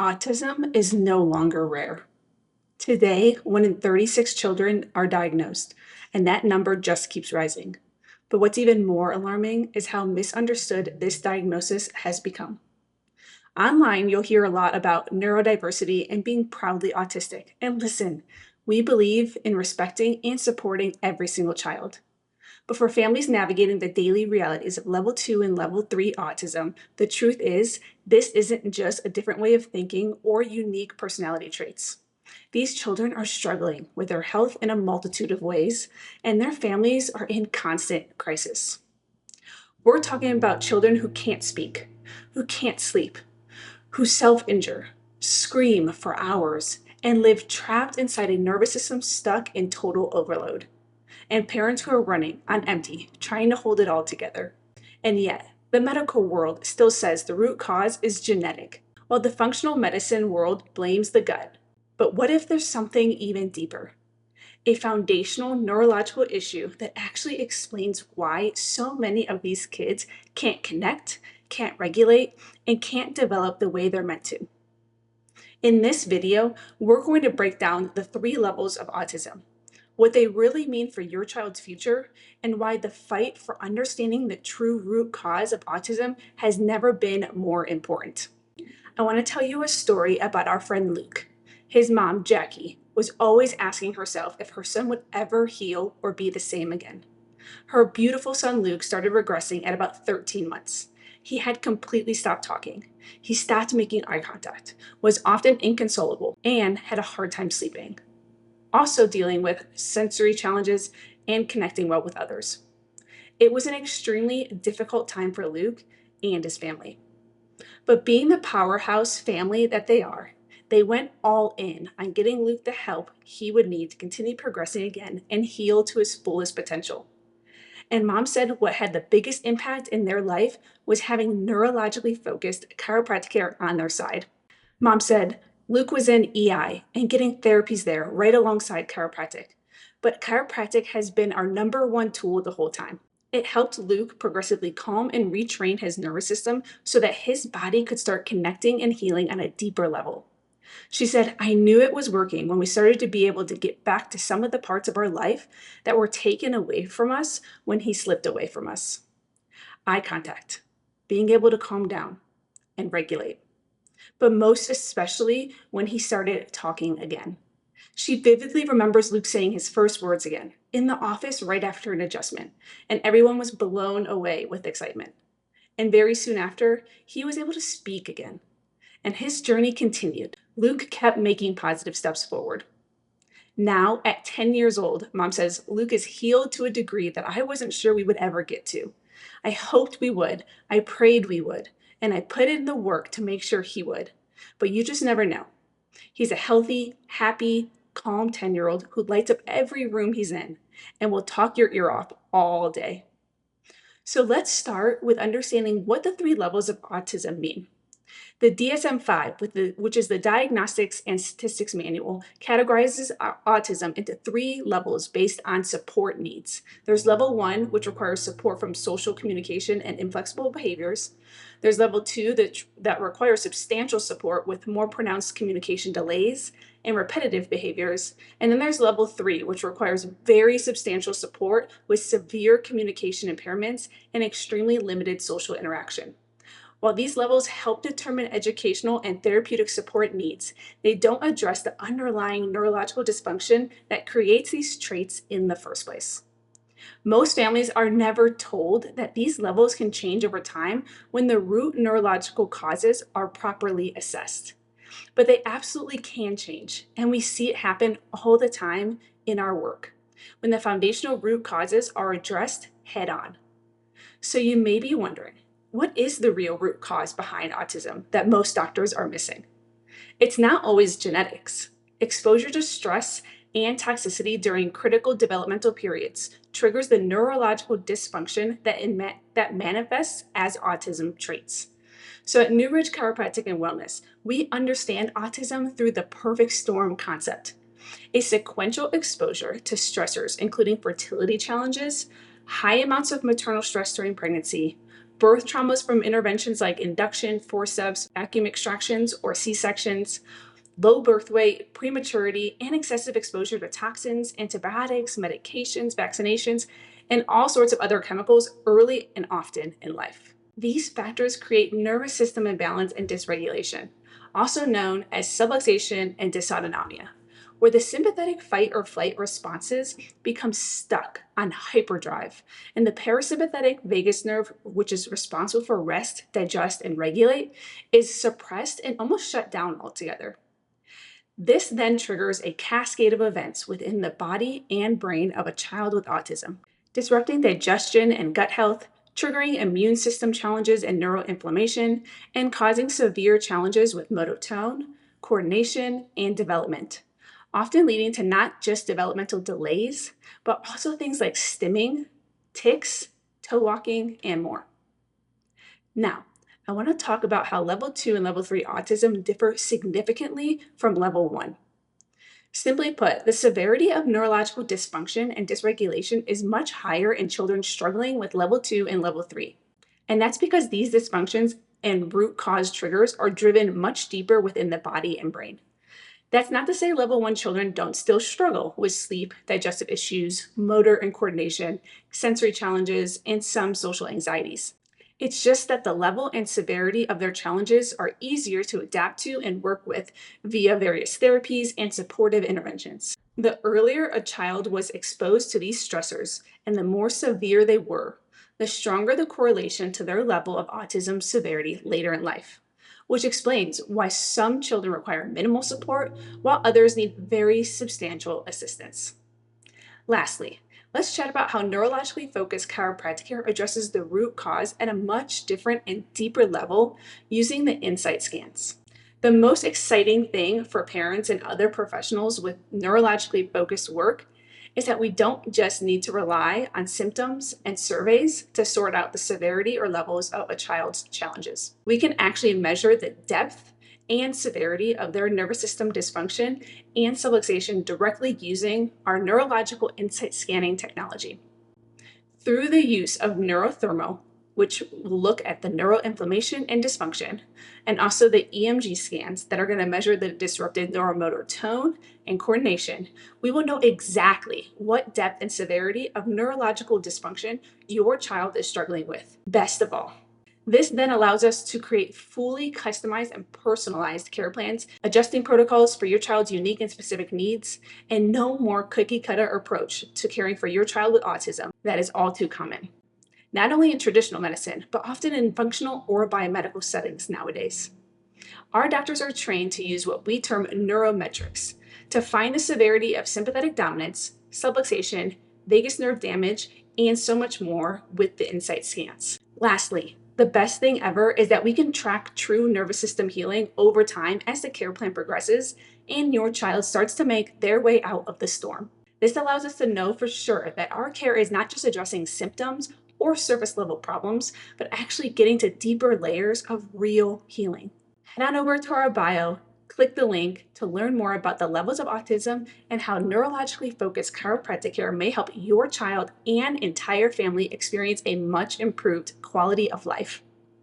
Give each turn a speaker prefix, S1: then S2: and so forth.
S1: Autism is no longer rare. Today, 1 in 36 children are diagnosed, and that number just keeps rising. But what's even more alarming is how misunderstood this diagnosis has become. Online, you'll hear a lot about neurodiversity and being proudly autistic. And listen, we believe in respecting and supporting every single child. But for families navigating the daily realities of level 2 and level 3 autism, the truth is, this isn't just a different way of thinking or unique personality traits. These children are struggling with their health in a multitude of ways, and their families are in constant crisis. We're talking about children who can't speak, who can't sleep, who self-injure, scream for hours, and live trapped inside a nervous system stuck in total overload, and parents who are running on empty, trying to hold it all together. And yet, the medical world still says the root cause is genetic, while the functional medicine world blames the gut. But what if there's something even deeper? A foundational neurological issue that actually explains why so many of these kids can't connect, can't regulate, and can't develop the way they're meant to. In this video, we're going to break down the 3 levels of autism, what they really mean for your child's future, and why the fight for understanding the true root cause of autism has never been more important. I want to tell you a story about our friend Luke. His mom, Jackie, was always asking herself if her son would ever heal or be the same again. Her beautiful son Luke started regressing at about 13 months. He had completely stopped talking. He stopped making eye contact, was often inconsolable, and had a hard time sleeping. Also dealing with sensory challenges and connecting well with others. It was an extremely difficult time for Luke and his family. But being the powerhouse family that they are, they went all in on getting Luke the help he would need to continue progressing again and heal to his fullest potential. And mom said what had the biggest impact in their life was having neurologically focused chiropractic care on their side. Mom said Luke was in EI and getting therapies there right alongside chiropractic. But chiropractic has been our #1 tool the whole time. It helped Luke progressively calm and retrain his nervous system so that his body could start connecting and healing on a deeper level. She said, I knew it was working when we started to be able to get back to some of the parts of our life that were taken away from us when he slipped away from us. Eye contact, being able to calm down and regulate, but most especially when he started talking again. She vividly remembers Luke saying his first words again in the office right after an adjustment, and everyone was blown away with excitement. And very soon after, he was able to speak again, and his journey continued. Luke kept making positive steps forward. Now, at 10 years old, mom says Luke is healed to a degree that I wasn't sure we would ever get to. I hoped we would, I prayed we would, and I put in the work to make sure he would. But you just never know. He's a healthy, happy, calm 10-year-old who lights up every room he's in and will talk your ear off all day. So let's start with understanding what the 3 levels of autism mean. The DSM-5, which is the Diagnostics and Statistics Manual, categorizes autism into 3 levels based on support needs. There's level 1, which requires support from social communication and inflexible behaviors. There's level 2 that requires substantial support with more pronounced communication delays and repetitive behaviors. And then there's level 3, which requires very substantial support with severe communication impairments and extremely limited social interaction. While these levels help determine educational and therapeutic support needs, they don't address the underlying neurological dysfunction that creates these traits in the first place. Most families are never told that these levels can change over time when the root neurological causes are properly assessed. But they absolutely can change, and we see it happen all the time in our work, when the foundational root causes are addressed head on. So you may be wondering, what is the real root cause behind autism that most doctors are missing? It's not always genetics. Exposure to stress and toxicity during critical developmental periods triggers the neurological dysfunction that manifests as autism traits. So at New Ridge Chiropractic and Wellness, we understand autism through the perfect storm concept, a sequential exposure to stressors, including fertility challenges, high amounts of maternal stress during pregnancy, birth traumas from interventions like induction, forceps, vacuum extractions, or C-sections, low birth weight, prematurity, and excessive exposure to toxins, antibiotics, medications, vaccinations, and all sorts of other chemicals early and often in life. These factors create nervous system imbalance and dysregulation, also known as subluxation and dysautonomia, where the sympathetic fight or flight responses become stuck on hyperdrive, and the parasympathetic vagus nerve, which is responsible for rest, digest, and regulate, is suppressed and almost shut down altogether. This then triggers a cascade of events within the body and brain of a child with autism, disrupting digestion and gut health, triggering immune system challenges and neuroinflammation, and causing severe challenges with motor tone, coordination, and development, often leading to not just developmental delays, but also things like stimming, tics, toe walking, and more. Now, I want to talk about how level 2 and level 3 autism differ significantly from level 1. Simply put, the severity of neurological dysfunction and dysregulation is much higher in children struggling with level 2 and level 3. And that's because these dysfunctions and root cause triggers are driven much deeper within the body and brain. That's not to say level 1 children don't still struggle with sleep, digestive issues, motor and coordination, sensory challenges, and some social anxieties. It's just that the level and severity of their challenges are easier to adapt to and work with via various therapies and supportive interventions. The earlier a child was exposed to these stressors and the more severe they were, the stronger the correlation to their level of autism severity later in life, which explains why some children require minimal support while others need very substantial assistance. Lastly, let's chat about how neurologically focused chiropractic care addresses the root cause at a much different and deeper level using the insight scans. The most exciting thing for parents and other professionals with neurologically focused work is that we don't just need to rely on symptoms and surveys to sort out the severity or levels of a child's challenges. We can actually measure the depth and severity of their nervous system dysfunction and subluxation directly using our neurological insight scanning technology. Through the use of neurothermal, which will look at the neuroinflammation and dysfunction, and also the EMG scans that are going to measure the disrupted neuromotor tone and coordination, we will know exactly what depth and severity of neurological dysfunction your child is struggling with. Best of all, this then allows us to create fully customized and personalized care plans, adjusting protocols for your child's unique and specific needs, and no more cookie cutter approach to caring for your child with autism that is all too common, not only in traditional medicine, but often in functional or biomedical settings nowadays. Our doctors are trained to use what we term neurometrics to find the severity of sympathetic dominance, subluxation, vagus nerve damage, and so much more with the insight scans. Lastly, the best thing ever is that we can track true nervous system healing over time as the care plan progresses and your child starts to make their way out of the storm. This allows us to know for sure that our care is not just addressing symptoms or surface level problems, but actually getting to deeper layers of real healing. Head on over to our bio, click the link to learn more about the levels of autism and how neurologically focused chiropractic care may help your child and entire family experience a much improved quality of life.